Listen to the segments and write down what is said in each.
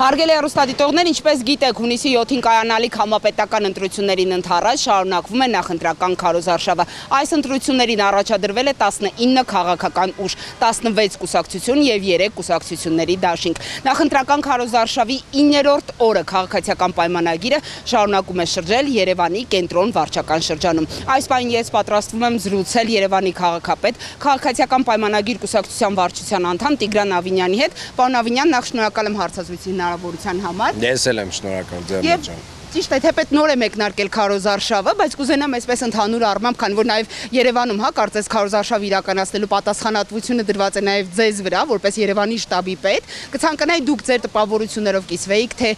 Հարգելի հեռուստադիտողներ, ինչպես գիտեք, հունիսի 7-ին կայանալիք համապետական ընտրություններին ընդառաջ շարունակվում է նախընտրական քարոզարշավը։ Այս ընտրություններին առաջադրվել է 19 քաղաքական ուժ, 16 կուսակցություն եւ 3 կուսակցությունների դաշինք։ Նախընտրական քարոզարշավի 9-րդ օրը քաղաքացիական պայմանագիրը շարունակում է շրջել Երևանի կենտրոն վարչական շրջանում։ Այս պահին ես պատրաստվում եմ զրուցել Երևանի քաղաքապետ, քաղաքացիական պայմանագիր կուսակցության վարչության անդամ Տիգրան Ավինյանի հետ։ Պարոն Ավինյան, նախ շնորհակալ եմ հարցազրույցի հնարավորության համար։ Ես էլ եմ շնորհակալ ձեզ ջան։ Ճիշտ է, թեպետ նոր է մեկնարկել քարոզարշավը, բայց կուզենամ այսպես ընդհանուր առմամբ, քանի որ նաև Երևանում, կարծես քարոզարշավը իրականացնելու պատասխանատվությունը դրված է նաև ձեզ վրա, որպես Երևանի շտաբի պետ, կցանկանայի դուք ձեր տպավորություններով կիսվեիք, թե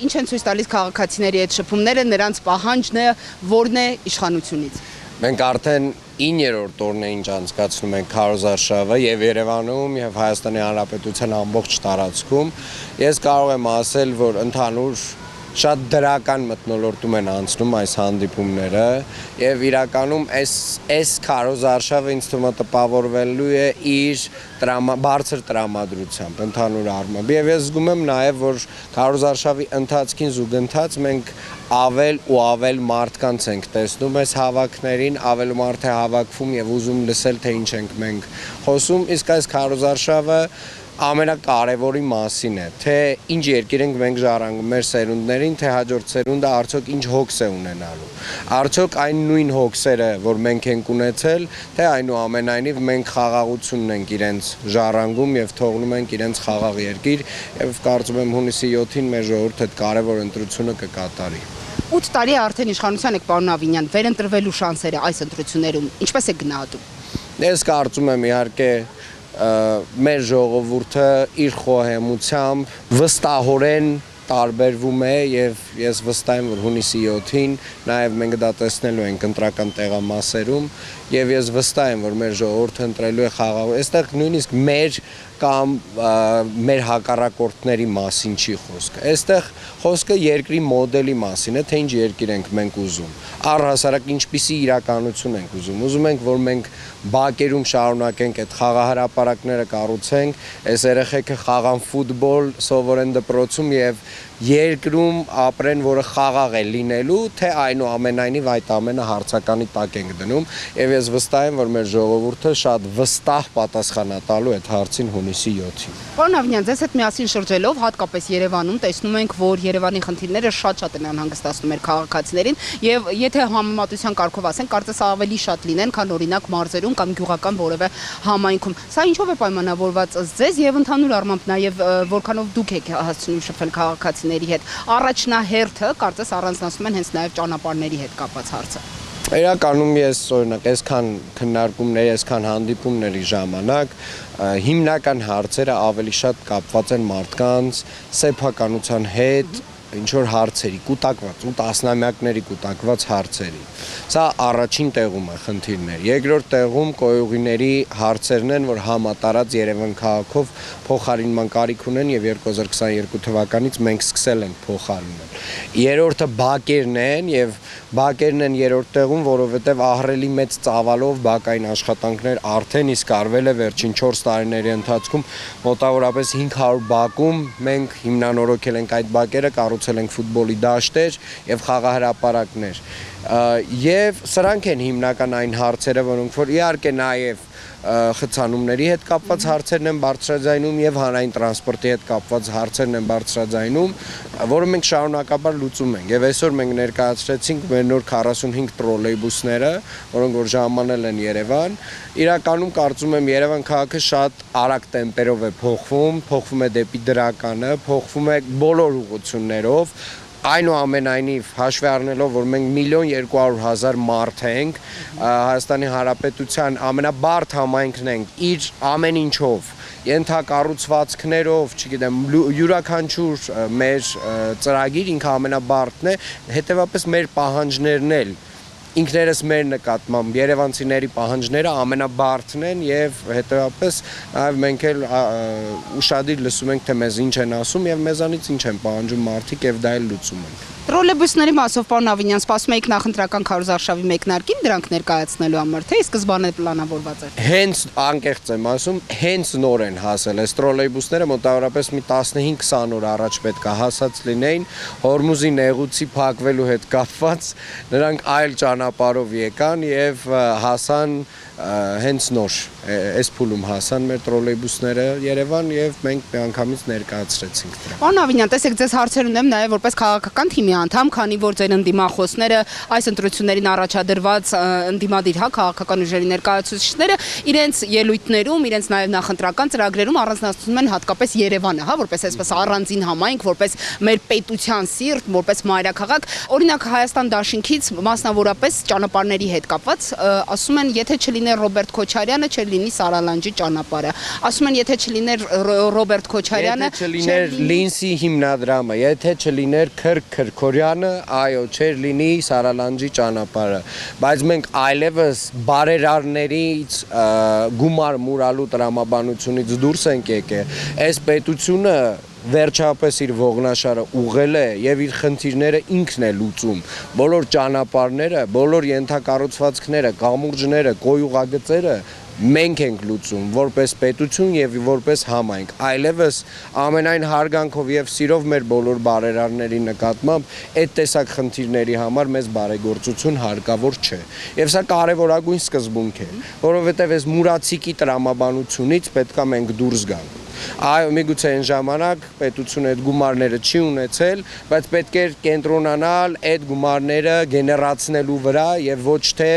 ինչ են ցույց տալիս քաղաքացիների այդ շփումները, նրանց պահանջն որն է իշխանությունից։ Մենք արդեն 9-րդ օրն է ինչ անցկացնում ենք քարոզարշավը եւ Երևանում եւ Հայաստանի Հանրապետության ամբողջ տարածքում։ Ես կարող եմ ասել, որ ընդհանուր շատ դրական մթնոլորտում են անցնում այս հանդիպումները եւ իրականում այս քարոզարշավը ինձ թվում է տպավորվելու է իր բարձր տրամադրությամբ ընդհանուր առմամբ եւ ես զգում եմ նաեւ որ քարոզարշավի ընթացքին զուգընթաց մենք ավել ու ավել մարդկանց ենք տեսնում այս հավաքներին, ավել մարդ է հավաքվում եւ ուզում լսել թե ինչ ենք մենք խոսում, իսկ այս քարոզարշավը ամենակարևորի մասին է, թե ինչ երկիր ենք մենք ժառանգում մեր սերունդներին, թե հաջորդ սերունդը արդյոք ինչ հոգս է ունենալու։ Արդյոք այն նույն հոգսերը, որ մենք ենք ունեցել, թե այնուամենայնիվ մենք խաղաղությունն ենք իրենց ժառանգում եւ թողնում ենք իրենց խաղաղ երկիր եւ կարծում եմ հունիսի 7-ին մեր ժողովուրդը կարևոր ընտրությունը կկատարի։ 8 տարի արդեն իշխանության եք, պարոն Ավինյան, վերընտրվելու շանսերը այս ընտրություններում ինչպես է գնահատում։ Ես կարծում եմ իհարկե մեր ժողովուրդը իր խոհեմությամբ վստահորեն տարբերվում է եւ ես վստահ եմ որ հունիսի 7-ին նաեւ մենք դա տեսնելու ենք ընտրական տեղամասերում եւ ես վստահ եմ որ մեր ժողովուրդը ընտրելու է խաղաղ։ Այստեղ նույնիսկ մեր կամ մեր հակառակորդների մասին չի խոսքը։ Այստեղ խոսքը երկրի մոդելի մասին է, թե ինչ երկիր ենք մենք ուզում։ Առհասարակ ինչպիսի իրականություն ենք ուզում։ Ուզում ենք որ մենք բակերում շարունակենք այդ խաղահրապարակները կառուցենք, այս երեխեքը խաղան ֆուտբոլ, սովորեն դպրոցում եւ երկրում ապրեն, որը խաղաղ է լինելու, թե այնուամենայնիվ այդ ամենը հարցականի տակ ենք դնում եւ ես վստահ եմ որ մեր ժողովուրդը շատ վստահ պատասխան է տալու այդ հարցին հունիսի 7-ին։ Պարոն Ավինյան, ձեզ հետ միասին շրջելով հատկապես Երևանում տեսնում ենք որ Երևանի խնդիրները շատ են անհանգստացնում մեր քաղաքացիներին եւ եթե համեմատության կարգով ասենք կարծես ավելի շատ լինեն քան օրինակ մարզերում կամ գյուղական որևէ համայնքում։ Սա ինչով է պայմանավորված ձեզ եւ ընդհանուր առմամբ նաեւ որքանով դուք եք հասցնում շփվել քաղաքացիների հետ։ Առաջնահերթը կարծես առանձնացնում են հենց նաեւ ճանապարհների հետ կապված հարցը։ Իրականում ես օրինակ այսքան քննարկումների, այսքան հանդիպումների ժամանակ հիմնական հարցերը ավելի շատ կապված են մարդկանց սեփականության հետ, ինչ որ հարցերի, կուտակված ու տասնամյակների կուտակված հարցերի։ Սա առաջին տեղում է խնդիրներ։ Երկրորդ տեղում կոյուղիների հարցերն են, որ համատարած Երևան քաղաքով փոխարինման կարիք ունեն եւ 2022 թվականից մենք սկսել ենք փոխարինել։ Երրորդը բակերն են եւ բակերն են երրորդ տեղում, որովհետեւ ահռելի մեծ ծավալով բակային աշխատանքներ արդեն իսկ արվել է վերջին 4 տարիների ընթացքում մոտավորապես 500 բակում մենք հիմնանորոգել ենք այդ բակերը, կառուցել ենք ֆուտբոլի դաշտեր եւ խաղահրապարակներ։ Եվ սրանք են հիմնական այն հարցերը, որոնք որ իհարկե նաեւ խցանումների հետ կապված հարցերն են բարձրաձայնում եւ հանրային տրանսպորտի հետ կապված հարցերն են բարձրաձայնում, որը մենք շարունակաբար լուծում ենք։ Եվ այսօր մենք ներկայացրեցինք մեր նոր 45 տրոլեյբուսները, որոնք որ ժամանել են Երևան։ Իրականում կարծում եմ Երևան քաղաքը շատ արագ տեմպերով է փոխվում է դեպի դրականը, փոխվում է բոլոր ուղղություններով։ Այնուամենայնիվ հաշվի առնելով որ մենք 1.200.000 մարդ ենք, Հայաստանի Հանրապետության ամենաբարդ համայնքն ենք իր ամեն ինչով, ենթակառուցվածքներով, չգիտեմ, յուրաքանչյուր մեր ծրագիր ինքը ամենաբարդն է, հետևաբար մեր պահանջներն էլ ինքներս մեր նկատմամբ երևանցիների պահանջները ամենաբարդն են եւ հետեւաբար նաեւ մենք էլ ուշադիր լսում ենք թե մեզ ինչ են ասում եւ մեզանից ինչ են պահանջում մարդիկ եւ դա էլ լուծում ենք։ Տրոլեյբուսների մասով պարոն Ավինյան, սպասում եք նախընտրական քարոզարշավի մեկնարկին դրանք ներկայացնելու համար, թե սկզբանե պլանավորված էր։ Հենց անկեղծ եմ ասում, հենց նոր են հասել այս տրոլեյբուսները, մոտավորապես մի 15-20 օր առաջ պետք է հասած լինեին, Հորմուզի նեղուցի փակվելու հետ կապված, նրանք այլ ճանապարհով եկան եւ հասան հենց նոր այս փուլում հասան մեր տրոլեյբուսները Երևան եւ մենք միանգամից ներկայացրեցինք դրանք։ Պարոն Ավինյան, տեսեք, ձեզ հարցեր ունեմ նաև որպես քաղաքական թիմի անդամ, քանի որ ձեր ընդդիմախոսները այս ընտրություններին առաջադրված ընդդիմադիր քաղաքական ուժերի ներկայացուցիչները իրենց ելույթներում, իրենց նաև նախընտրական ծրագրերում առանձնացնում են հատկապես Երևանը, որպես այսպես առանձին համայնք, որպես մեր պետության սիրտ, որպես մայրաքաղաք։ Օրինակ Հայաստան դաշինքից մասնավորապես ճանապարհների հետ կապված ասում են, եթե չլիներ Ռոբերտ Քոչարյանը, չլինի Սարալանջի ճանապարհը։ Ասում են, եթե չլիներ Ռոբերտ Քոչարյանը, եթե չլիներ Լինսի հիմնադրամը, եթե չլիներ Քրքորյանը, այո, չէր լինի Սարալանջի ճանապարհը, բայց մենք այլևս բարերարներից գումար մուրալու տրամաբանությունից դուրս ենք եկել։ Այս պետությունը վերջապես իր ողնաշարը ուղղել է եւ իր խնդիրները ինքն է լուծում։ Բոլոր ճանապարհները, բոլոր ենթակառուցվածքները, կամուրջները, կոյուղագծերը մենք ենք լուծում որպես պետություն եւ որպես համայնք։ Այլևս ամենայն հարգանքով եւ սիրով մեր բոլոր բարերարների նկատմամբ այդ տեսակ խնդիրների համար մեզ բարեգործություն հարկավոր չէ։ Եվ սա կարևորագույն սկզբունք է, որովհետեւ այս մուրացիկի տրամաբանությունից պետքա մենք դուրս գանք։ Այո, միգուցե այն ժամանակ պետությունը այդ գումարները չի ունեցել, բայց պետք է կենտրոնանալ այդ գումարները գեներացնելու վրա եւ ոչ թե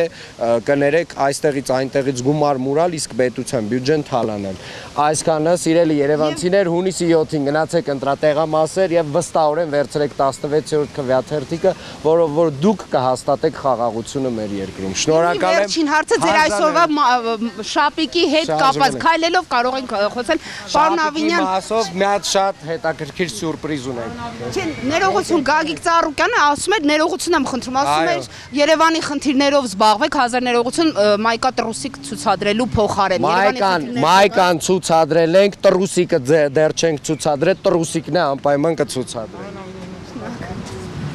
կներեք այստեղից այնտեղից գումար մուրալ, իսկ պետության բյուջեն թալանել։ Այսքանը, սիրելի երևանցիներ, հունիսի 7-ին գնացեք ընտրատեղամասեր եւ վստահորեն վերցրեք 16-րդ քվեաթերթիկը, որով որ դուք կհաստատեք խաղաղությունը մեր երկրում։ Շնորհակալ եմ։ Վերջին հարցը ձեր այսօրվա շապիկի հետ կապված քայլելով կարող ենք խոսել։ Պարոն Ավինյան, մասով մի հատ շատ հետաքրքիր սյուրպրիզ ունենք։ Ներողություն, Գագիկ Ծառուկյանը ասում էր, ներողություն եմ խնդրում, ասում էր Երևանի խնդիրներով զբաղվեք, հազար ներողություն Մայկա Տրուսիկ ցուցադրելու փոխարեն։ Մայկան ցուցադրել ենք, Տրուսիկը դեռ չենք ցուցադրել, Տրուսիկն է անպայման կցուցադրենք։